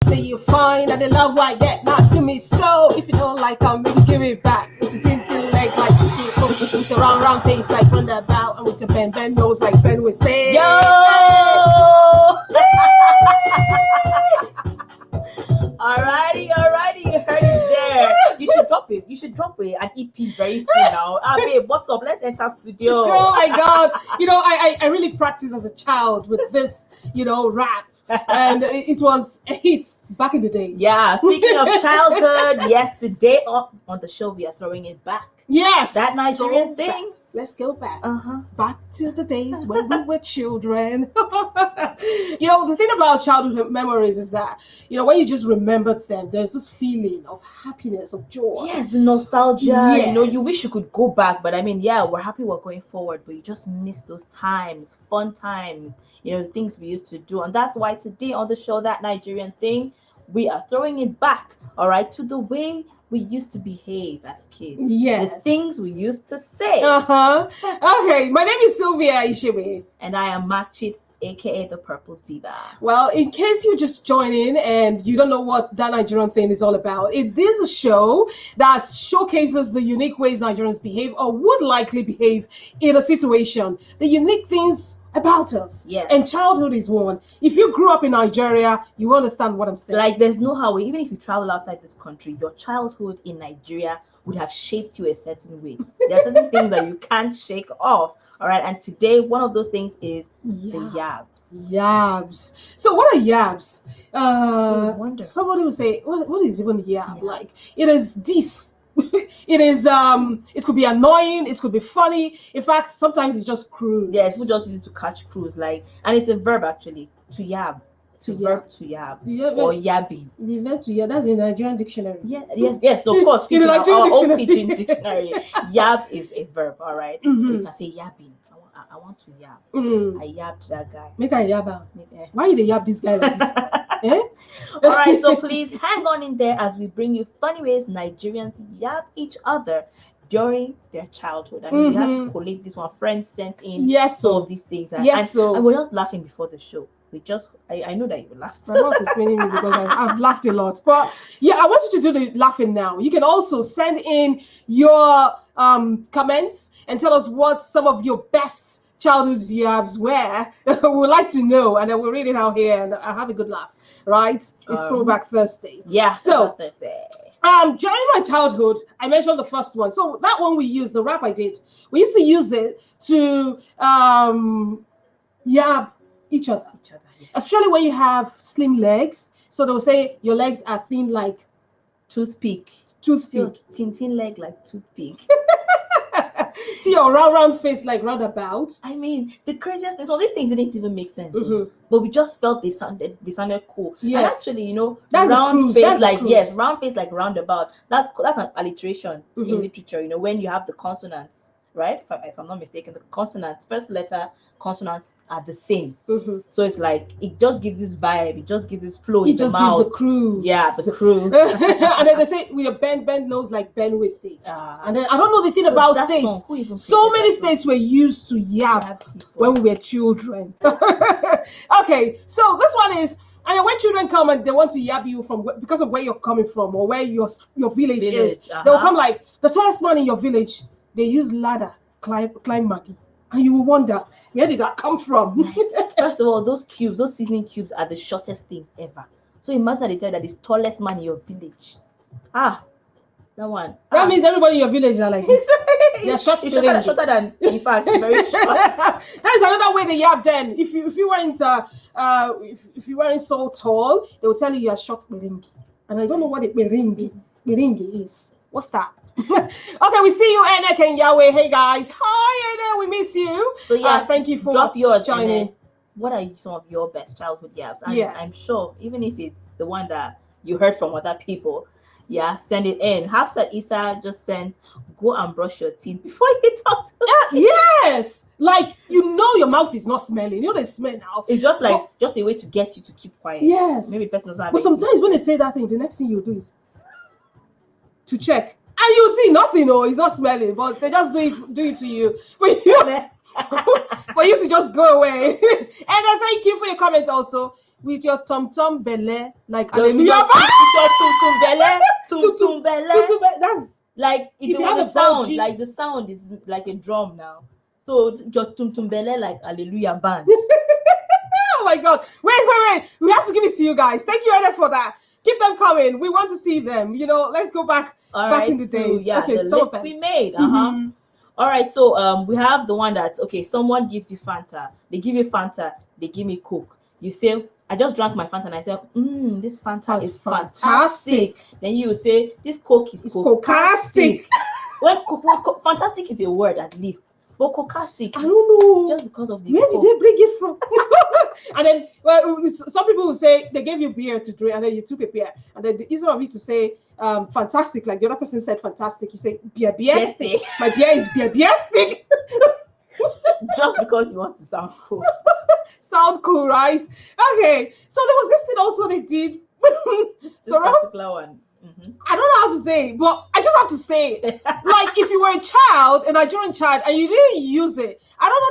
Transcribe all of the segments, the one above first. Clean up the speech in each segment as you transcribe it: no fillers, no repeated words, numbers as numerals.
say you're fine, and the love I get not to me. So if you don't like, maybe give it back. With your tin leg like people, with your round face like roundabout, and with your bend nose like Ben would say. Yo! Alrighty, you heard it there. You should drop it. You should drop it an EP very soon now. Babe, what's up? Let's enter studio. Oh my God! I really practiced as a child with this, rap. And it was a hit back in the days. Yeah, speaking of childhood, yes, today on the show we are throwing it back. Yes, that Nigerian thing. Let's go back. Uh-huh. Back to the days when we were children. The thing about childhood memories is that, when you just remember them, there's this feeling of happiness, of joy. Yes, the nostalgia. Yes. You wish you could go back, but I mean, yeah, we're happy we're going forward, but you just miss those times, fun times, the things we used to do. And that's why today on the show, That Nigerian Thing, we are throwing it back, all right, to the way we used to behave as kids. Yes. The things we used to say. Uh-huh. Okay, my name is Sylvia Ishebe. And I am Machit, aka the Purple Diva. Well, in case you just join in and you don't know what That Nigerian Thing is all about, it is a show that showcases the unique ways Nigerians behave or would likely behave in a situation. The unique things about us. Yes. And childhood is one. If you grew up in Nigeria, you understand what I'm saying. Like, there's no how, even if you travel outside this country, your childhood in Nigeria would have shaped you a certain way. There are certain things that you can't shake off. All right. And today, one of those things is the Yabs. Yabs. So what are Yabs? I wonder. Somebody will say, what is even Yab? Yeah. Like, it is this. It is it could be annoying, it could be funny. In fact, sometimes it's just cruise. Yeah, people just use it to catch cruise, and it's a verb actually, to yab. Verb to yab. Or yabbing. The verb to yab, that's in the Nigerian dictionary. Yes, of course. In the Nigerian our own pidgin dictionary. Yab is a verb, all right. Mm-hmm. So you can say yabbing. I want to yab. Mm. I yabbed that guy. Make a yab. Why you yab this guy like this? Eh? All right, so please hang on in there as we bring you funny ways Nigerians yab each other during their childhood. I mean, we had to collate this one. Friends sent in some of these things. And we're just laughing before the show. I know that you laughed. My mouth is spinning me because I've laughed a lot. But yeah, I want you to do the laughing now. You can also send in your comments and tell us what some of your best childhood yabs were. We'd like to know, and then we'll read it out here and I'll have a good laugh. Right? It's Throwback Thursday. Yeah. So Thursday. During my childhood, I mentioned the first one. So that one we used, the rap I did, we used to use it to yab each other. Yeah. Especially when you have slim legs. So they'll say your legs are thin like toothpick. Thin leg like toothpick. See your round face like roundabout. I mean, the craziest thing, all these things didn't even make sense. But we just felt they sounded cool. Yes. And actually, that's round face like round face like roundabout. That's an alliteration in literature. When you have the consonants, right? If I'm not mistaken, the consonants, first letter consonants are the same. So it's like it just gives this vibe, it just gives this flow in the mouth. Gives the cruise. Yeah, the cruise. And then they say with a bend nose like Benue State. And then I don't know the thing about states. So many states were used to yab when we were children. Okay, so this one is, and when children come and they want to yab you because of where you're coming from or where your village is, they'll come like, the tallest man in your village, they use ladder, climb Maggie. And you will wonder, where did that come from? First of all, those seasoning cubes are the shortest things ever. So imagine that they tell you that this tallest man in your village. That one. That means everybody in your village are like this. They're shorter than, in fact, very short. That is another way they yab then. If you weren't so tall, they will tell you are short meringi. And I don't know what meringi is. What's that? Okay, we see you, Ene and Yahweh. Hey guys, hi Ene, we miss you. So yeah, thank you for drop yours, joining. What are some of your best childhood yabs? I'm sure, even if it's the one that you heard from other people, send it in. Hafsa Isa just sends, go and brush your teeth before you talk to me. Yes, like your mouth is not smelling. They smell now. It's just like just a way to get you to keep quiet. Yes, maybe person doesn't have. But sometimes when they say that thing, the next thing you do is to check. And you see nothing, it's not smelling, but they just do it to you. For you to just go away. And I thank you for your comments also. with your tum tum belle, like Your hallelujah. tum belle, tum belle. That's like if if you there have was a a sound, Belgian- like the sound is like a drum now. So your tum belle like hallelujah band. Oh my God! Wait! We have to give it to you guys. Thank you, Ede, for that. Keep them coming. We want to see them. Let's go back in the days. Yeah, Okay, the some of list them. we made. Mhm. All right, so we have the one that someone gives you Fanta. They give you Fanta. They give me Coke. You say, I just drank my Fanta and I say, this Fanta is fantastic. Then you say, this Coke is cocastic. Well, fantastic is a word at least. But cocastic, I don't know. Just because of the Where Coke. did they bring it from? And then, some people will say they gave you beer to drink, and then you took a beer, and then instead of you to say fantastic, like the other person said fantastic, you say beer stick. My beer is beer stick. Just because you want to sound cool. Sound cool, right? Okay. So there was this thing also they did. This particular one. Mm-hmm. I don't know how to say it, but I just have to say it. Like if you were a child, a Nigerian child, and you didn't use it, I don't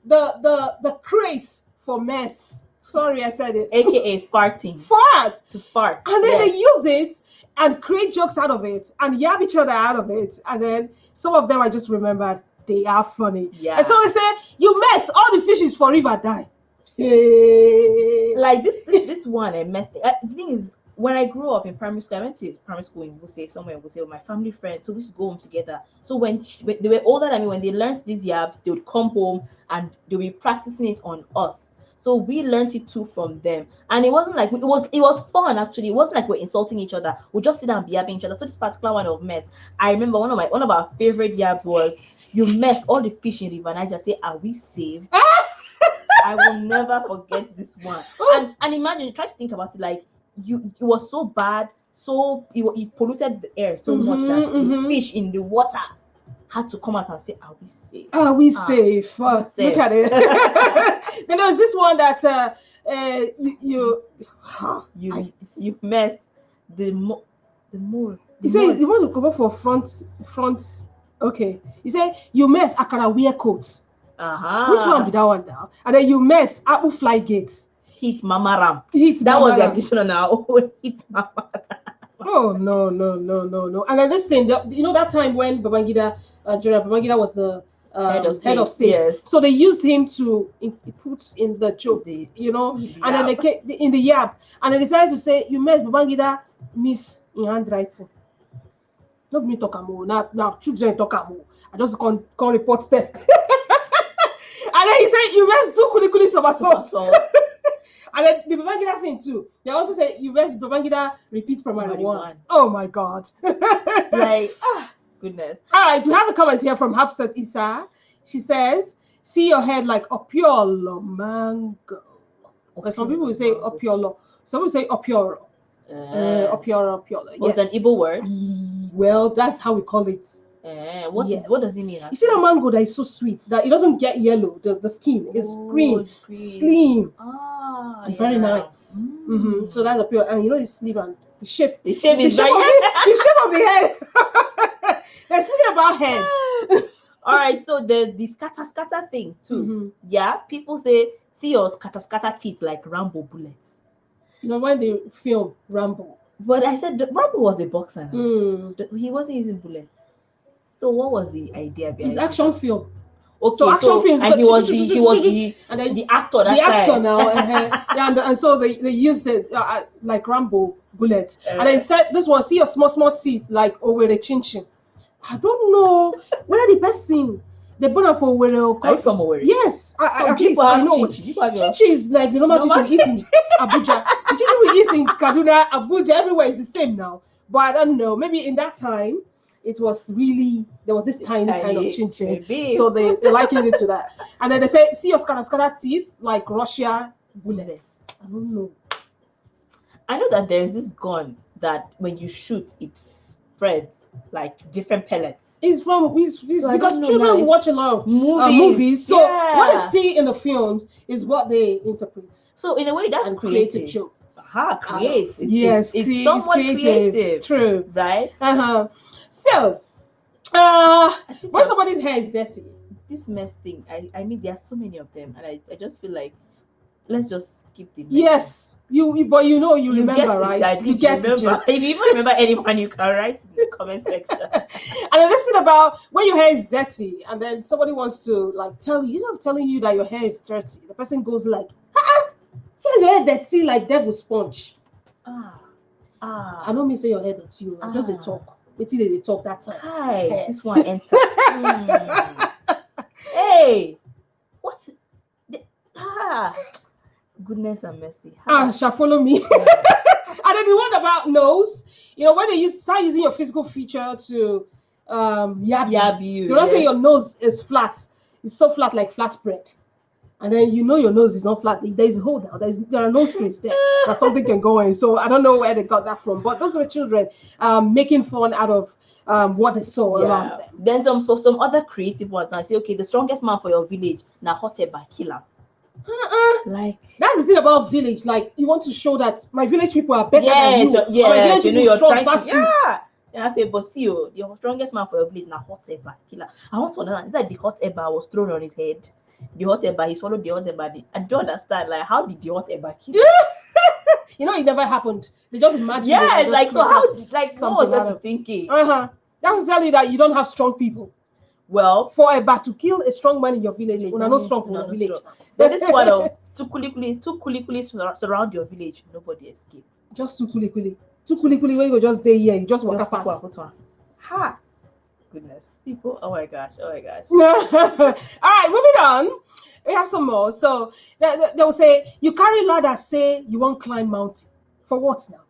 know the craze for mess. Sorry, I said it. AKA farting. To fart. And then they use it and create jokes out of it and yab each other out of it. And then some of them I just remembered, they are funny. Yeah. And so they say, you mess, all the fishes for river die. Hey. Like this one, I messed it. The thing is, when I grew up in primary school, I went to primary school in Wuse, somewhere in Wuse with my family friends. So we used to go home together. So when they were older than me, when they learned these yabs, they would come home and they would be practicing it on us. So we learned it too from them. And it wasn't like, it was fun actually. It wasn't like we're insulting each other. We just sit down and be yabbing each other. So this particular one of mess, I remember one of our favorite yabs was, you mess all the fish in River Naija, say, are we saved? I will never forget this one. And imagine, try to think about it, like it was so bad, so it polluted the air so much that the fish in the water had to come out and say, are we safe? Are we safe? Look at it. Then there was this one that you mess the more. You say you want to cover for front. Okay. You say you mess akara wear coats. Which one be that one now? And then you mess apple fly gates. Hit mama ram. That was the additional now. Hit mama ram. Oh no. And then this thing, that time when Babangida, General Babangida was the head of state. Yes. So they used him to put in the joke, and then they came in the yap, and they decided to say, you mess Babangida miss in handwriting. Not me talk more. Now children talk more. I just can't report them. And then he said, you mess two kuli somersaults. And then the Babangida thing too. They also say you mess Babangida repeat primary one. Oh my God. Like, goodness. All right, we have a comment here from Hafsat Isa. She says, see your head like opiolo mango. Some people will say opiolo. Some will say opioro. Opioro. Yes. It's an Igbo word? Well, that's how we call it. What does it mean? Actually? You see that mango that is so sweet that it doesn't get yellow. The skin is green, slim, and very nice. Mm-hmm. So that's a pure, and the sleeve and the shape. The shape is very the shape of the head. They're speaking about head. All right, so there's the scatter thing too. Mm-hmm. Yeah, people say, see your scatter teeth like Rambo bullets. When they film Rambo. But I said Rambo was a boxer. He wasn't using bullets. So what was the idea behind it's action film? Okay, so action films, and he was the actor that time. Now, and so they used it like Rambo bullets, and they said this one, see your small teeth like over the chin. I don't know where the person they born for Owerri. Are you from Owerri? Yes, at least I know. Chichi is like the normal chichi eating Abuja. The chichi we eat in Kaduna, Abuja, everywhere is the same now. But I don't know. Maybe in that time, it was really there was this tiny kind of chin, so they likened it to that. And then they say, see your scatter teeth like Russia bullets. I don't know. I know that there is this gun that when you shoot, it spreads like different pellets. It's because children watch a lot of movies, so what they see in the films is what they interpret. So in a way, that's creative. Joke. Creative. Yes, it's somewhat creative. True. Right? So, when somebody's hair is dirty, this mess thing, I mean, there are so many of them, and I just feel like let's just skip the message. Yes. But you know, you remember, get right? At least you get remember. to just... If you even remember anyone, you can write in the comment section. And then this thing about when your hair is dirty, and then somebody wants to like tell you, instead of telling you that your hair is dirty, the person goes like, "Says your hair dirty like devil sponge." I don't mean say your hair dirty. Just a talk. Wait till they talk that time. Hi, this one enter. Hey, what? Goodness and mercy. Shall follow me. And then the one about nose, you know, when they start using your physical feature to yab you. You're not saying your nose is flat. It's so flat like flatbread. And then you know your nose is not flat. There's a hole now. There are no space there. That something can go in. So I don't know where they got that from. But those were children making fun out of what they saw around them. Then some other creative ones. I say, okay, the strongest man for your village, na hoteba killer. Like that's the thing about village. Like you want to show that my village people are better than you. So, yeah, my village you know you're trying to, And I say, but see you, the strongest man for your village, na hoteba killer. I want to understand. Is that the hot eba was thrown on his head? The hot eba, he swallowed the hot eba. I don't understand. Like, how did the hot eba kill? You know, it never happened. They just imagine. Yeah, like so. How? Like, what was the thinking? That's to tell you that you don't have strong people. Well, for eba to kill a strong man in your village, you're not strong for your village. Then this one of two kulikuli surround your village. Nobody escape. Just two kulikuli when you just stay here, you just walk past. Ha! Goodness, people! Oh my gosh! All right, moving on. We have some more. So they will say you carry ladder. Say you won't climb mountain. For what now?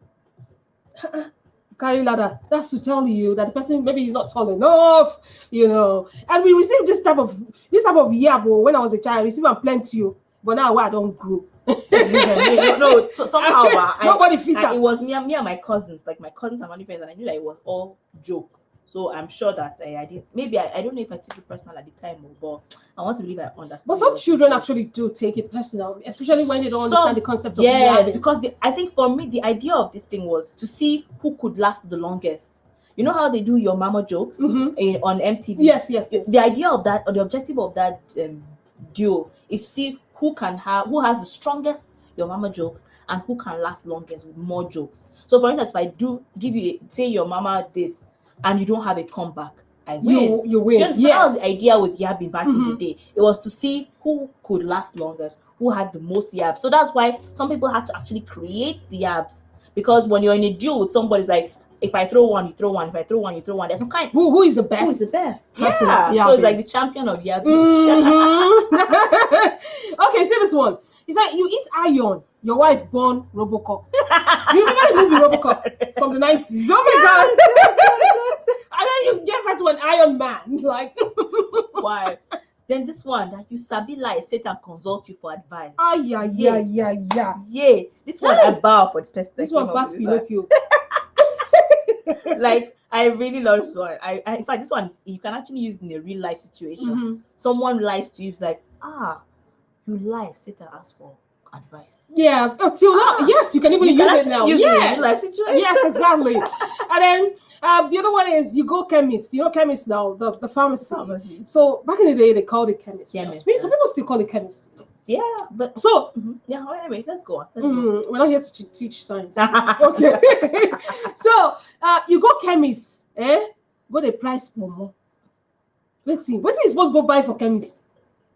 Carry ladder. That's to tell you that the person maybe is not tall enough, you know. And we received this type of yab when I was a child. I received them plenty, but now I don't grow. No, so somehow nobody fit that. It was me and my cousins, like my cousins and family friends, and I knew that it was all joke. So I'm sure that I did. Maybe I don't know if I took it personal at the time, but I want to believe I understood. But some children actually do take it personal, especially when they don't understand the concept of yabbing. Because I think for me the idea of this thing was to see who could last the longest. You know how they do your mama jokes on MTV? Yes. The idea of that, or the objective of that duo, is to see who has the strongest your mama jokes and who can last longest with more jokes. So for instance, if I do give you say your mama this and you don't have a comeback, I win. You win. That was the idea with yabbing back in the day. It was to see who could last longest, who had the most yabs. So that's why some people had to actually create the yabs, because when you're in a duel with somebody, it's like, if I throw one, you throw one. If I throw one, you throw one. There's some kind. Who is the best? Who is the best? Yeah. So it's like the champion of yabbing. Okay, see this one. It's like you eat iron. Your wife born Robocop. You remember the movie Robocop from the 90s? Oh my god! And then you get back to an Iron Man. Like, why? Then this one that you sabi lie, Satan consult you for advice. Yeah. This one I bow for the person. This one pass Pinocchio. Like, I really love this one. In fact, this one you can actually use in a real life situation. Someone lies to you, it's like, you lie, Satan asks for advice. Yeah, until now, yes, you can even use it now. Use it in a real life situation. Yes, exactly. And then the other one is you go chemist. You know chemist now, the pharmacy. So back in the day, they called it chemist. Some people still call it chemist. Yeah, but so well, anyway, let's go on. We're not here to teach science. Okay. So you go chemist, go the price for more. Let's see. What is you supposed to go buy for chemist?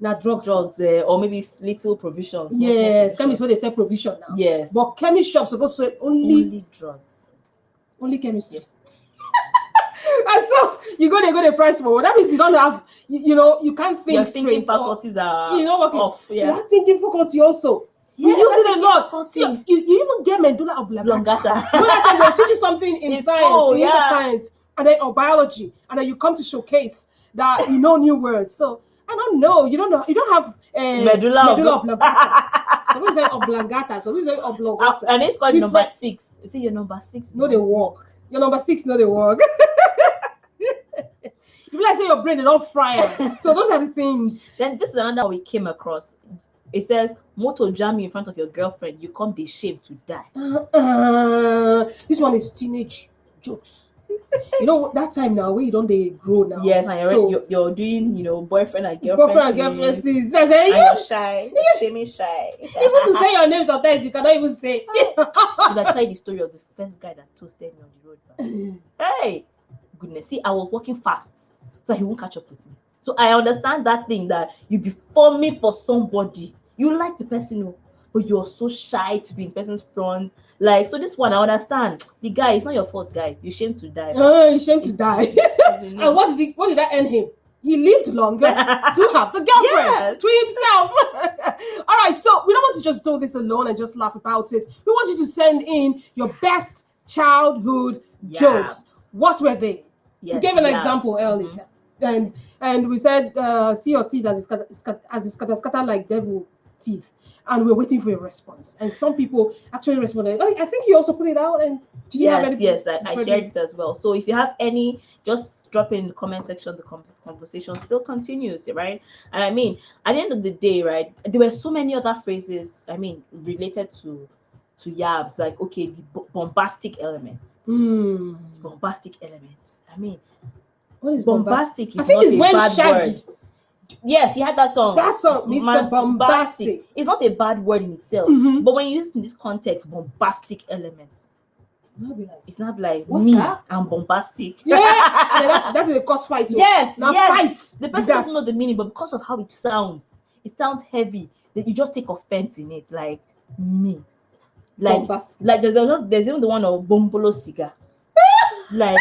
Now drugs, or maybe little provisions. Yes, chemist where they sell provision now. Yes, but chemist shops supposed to sell only drugs, only chemist. Yes. And so you go the price for. That means you don't have, you can't think. Your thinking faculties are off. Yeah, your thinking faculty also. You use it a lot. See, you even get medulla oblongata. They'll teach you something in science, and then or biology, and then you come to showcase that you know new words. So I don't know. You don't know. You don't have medulla oblongata. So we say oblongata. So we say oblongata. And it's called number 6. You see, your number 6. No, they work. Your number 6, no, they work. You like say your brain, they don't fry. So those are the things. Then this is another one we came across. It says, motor jam you in front of your girlfriend, you come the shame to die. This one is teenage jokes. You know that time now where you don't they grow now. Yes, and you're doing, boyfriend and girlfriend things. and you're shy, semi shy. Even to say your name sometimes you cannot even say. If I tell you the story of the first guy that toasted me on the road, hey, goodness, see, I was walking fast, so he won't catch up with me. So I understand that thing that you be forming for somebody, you like the person, but you're so shy to be in person's front. Like, so this one, I understand. The guy, it's not your fault, guy. You shame to die. You shame to die. And what did that earn him? He lived longer to have the girlfriend to himself. All right, so we don't want to just do this alone and just laugh about it. We want you to send in your best childhood jokes. What were they? We gave an example earlier. And we said, see your teeth as it's scatter like devil teeth. And we're waiting for a response. And some people actually responded. I think you also put it out. And yes, I shared it as well. So if you have any, just drop it in the comment section. The conversation still continues, right? And I mean, at the end of the day, right, there were so many other phrases, I mean, related to Yabs, like, okay, the bombastic elements. Bombastic elements. I mean, what is bombastic? I think it's when Shaggy word. Yes, he had that song. That song, Mr. Bombastic. It's not a bad word in itself, but when you use it in this context, bombastic elements, it's not like me that? I'm bombastic. Yeah, that is a cause fight. Yes, now fights. The person doesn't know the meaning, but because of how it sounds heavy. That you just take offense in it, like me. Like, bombastic. Like there's even the one of Bombolo Cigar. Like.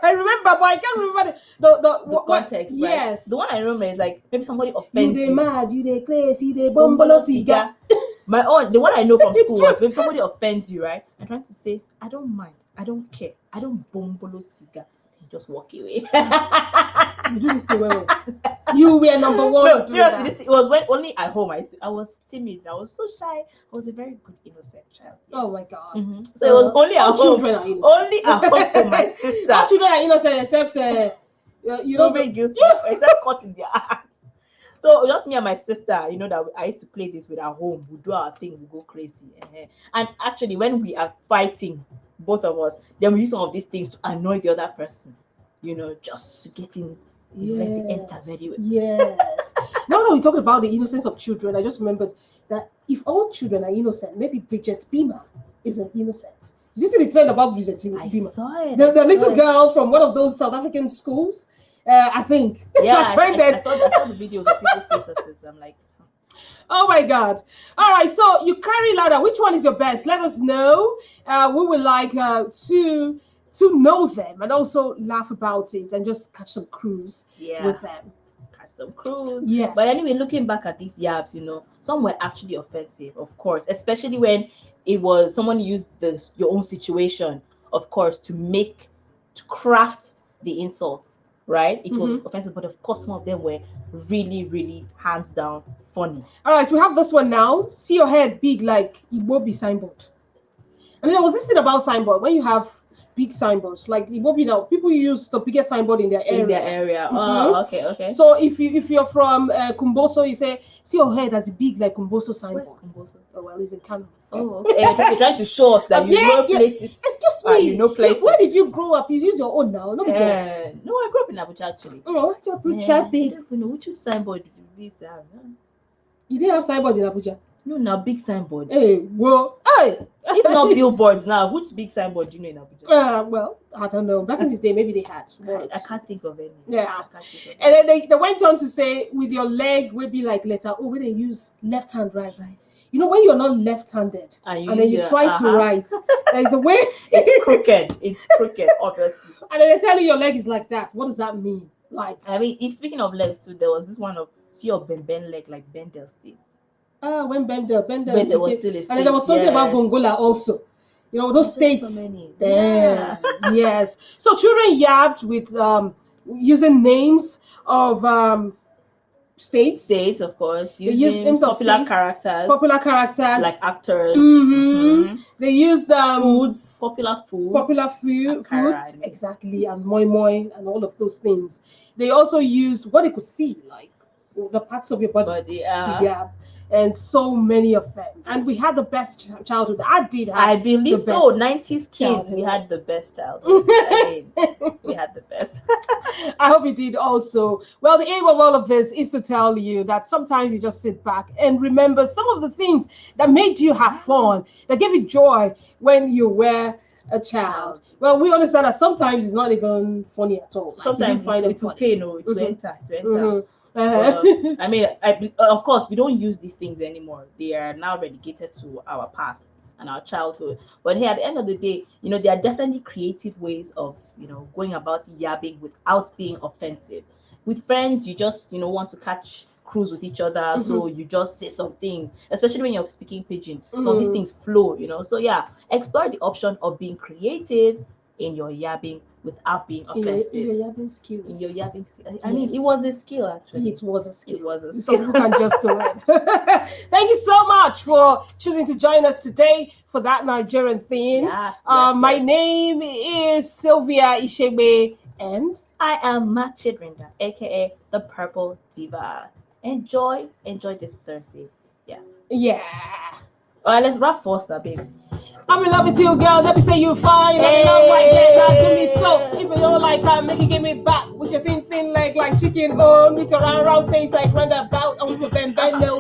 I remember, but I can't remember the context. Right? Yes, the one I remember is like maybe somebody offends you. You mad, you they crazy, you they bombolo cigar. The one I know from school was maybe somebody offends you, right? I'm trying to say, I don't mind, I don't care, I don't bombolo cigar. You just walk away. You do this well. You were number one. No, seriously, it was when only at home I was timid. I was so shy. I was a very good innocent child. Yes. Oh my god! So it was only at home. Children are innocent. Only at home for my sister. All children are innocent except you don't make guilty except caught in their act. So just me and my sister, that I used to play this with our home. We do our thing, we go crazy. And actually, when we are fighting, both of us, then we use some of these things to annoy the other person. Just to get in. Let it enter very well. Yes. Now that we talked about the innocence of children, I just remembered that if all children are innocent, maybe Bridget Beamer is an innocent. Did you see the trend about Bridget Beamer? I saw it. The little girl from one of those South African schools, I think. Yeah, I saw the videos of people's statuses. I'm like, oh my god. All right, so you carry ladder. Which one is your best? Let us know. We would like to know them and also laugh about it and just catch some cruise with them. Catch some cruise. Yes. But anyway, looking back at these Yabs, some were actually offensive, of course, especially when it was someone used your own situation, of course, to craft the insult, right? It was offensive, but of course, some of them were really, really hands down funny. All right, we have this one now. See your head big like Iwobi signboard. And there was this thing about signboard when you have big signboards like Iwobi now. People use the biggest signboard in their area. Oh, okay. So if you're from Kumboso, you say, see your head as big like Kumboso signboard. Where's Kumboso? Oh well, it's in Kano. Oh, okay. You're trying to show us that you know places. Excuse me. You know places. Where did you grow up? You use your own now, not yours. No, I grew up in Abuja actually. Oh, Abuja big. I don't know which signboard did we used to have. You didn't have signboard in Abuja. No, now big signboard. Hey, well, hey. If not billboards now, which big signboard do you know in Abuja? Well, I don't know. Back in the day, maybe they had. I can't think of any. Yeah. And then they went on to say, with your leg will be like letter O, where they use left hand, right. When you're not left-handed and then you try to write, there's a way. It's crooked, obviously. And then they tell you your leg is like that. What does that mean? Like, I mean, if speaking of legs too, there was this one of see your Ben leg like Bendel State. When Bendel was still a state. And then there was something about Gongola also. Those states. So many. Yeah. Yes. So children yabbed with using names of states, of course. They used names of popular characters like actors. They used foods, popular foods, exactly, and moi moi and all of those things. They also used what they could see, like the parts of your body Body, to yab, and so many of them. And we had the best childhood. I did have. I believe the so. best 90s kids, childhood. we had the best childhood. I mean, we had the best. I hope you did also. Well, the aim of all of this is to tell you that sometimes you just sit back and remember some of the things that made you have fun, that gave you joy when you were a child. Well, we understand that sometimes it's not even funny at all. Like, Sometimes it will pay, no, it will enter, I mean, of course, we don't use these things anymore. They are now relegated to our past and our childhood. But hey, at the end of the day, you know, there are definitely creative ways of, you know, going about yabbing without being offensive. With friends, you just, you know, want to catch cruise with each other, so you just say some things, especially when you're speaking pidgin. Some of these things flow, you know. So yeah, explore the option of being creative in your yabbing without being offensive. In your yabbing skills. In your yabbing skills. I mean, it was a skill, actually. It was a skill. It was a skill. Some people can just do it. Thank you so much for choosing to join us today for that Nigerian theme. Yes, my name is Sylvia Ishegbe, and I am Machidrinda, aka the Purple Diva. Enjoy this Thursday. Yeah. All right, let's rap faster, baby. I'm in love with you, girl. Let me say you fine. I'm in love like that. Now give me so. If you don't like that, make it give me back. With your thin leg like chicken bone. With your round face like roundabout. I want to bend no